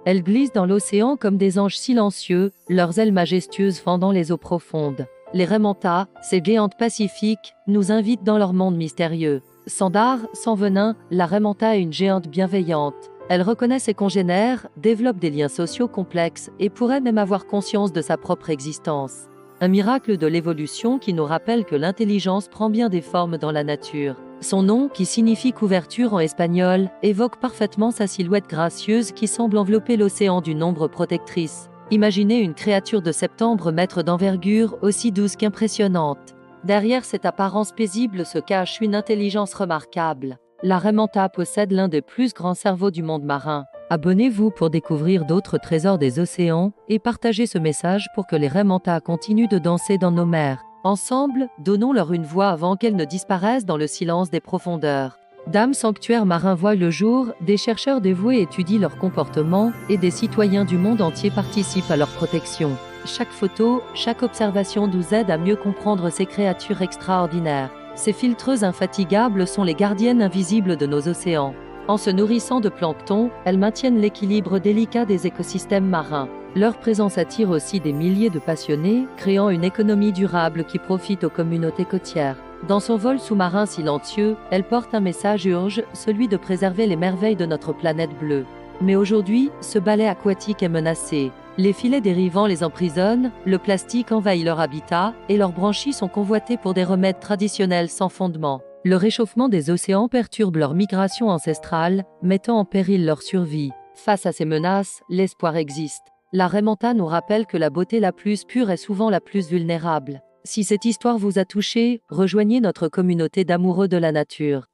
Elles glissent dans l'océan comme des anges silencieux, leurs ailes majestueuses fendant les eaux profondes. Les raies mantas, ces géantes pacifiques, nous invitent dans leur monde mystérieux. Sans dard, sans venin, la raie manta est une géante bienveillante. Elle reconnaît ses congénères, développe des liens sociaux complexes et pourrait même avoir conscience de sa propre existence. Un miracle de l'évolution qui nous rappelle que l'intelligence prend bien des formes dans la nature. Son nom, qui signifie couverture en espagnol, évoque parfaitement sa silhouette gracieuse qui semble envelopper l'océan d'une ombre protectrice. Imaginez une créature de septembre maître d'envergure, aussi douce qu'impressionnante. Derrière cette apparence paisible se cache une intelligence remarquable. La raie manta possède l'un des plus grands cerveaux du monde marin. Abonnez-vous pour découvrir d'autres trésors des océans et partagez ce message pour que les raies mantas continuent de danser dans nos mers. Ensemble, donnons-leur une voix avant qu'elles ne disparaissent dans le silence des profondeurs. Dame sanctuaire marin voit le jour, des chercheurs dévoués étudient leur comportement et des citoyens du monde entier participent à leur protection. Chaque photo, chaque observation nous aide à mieux comprendre ces créatures extraordinaires. Ces filtreuses infatigables sont les gardiennes invisibles de nos océans. En se nourrissant de plancton, elles maintiennent l'équilibre délicat des écosystèmes marins. Leur présence attire aussi des milliers de passionnés, créant une économie durable qui profite aux communautés côtières. Dans son vol sous-marin silencieux, elle porte un message urgent, celui de préserver les merveilles de notre planète bleue. Mais aujourd'hui, ce balai aquatique est menacé. Les filets dérivants les emprisonnent, le plastique envahit leur habitat, et leurs branchies sont convoitées pour des remèdes traditionnels sans fondement. Le réchauffement des océans perturbe leur migration ancestrale, mettant en péril leur survie. Face à ces menaces, l'espoir existe. La raie manta nous rappelle que la beauté la plus pure est souvent la plus vulnérable. Si cette histoire vous a touché, rejoignez notre communauté d'amoureux de la nature.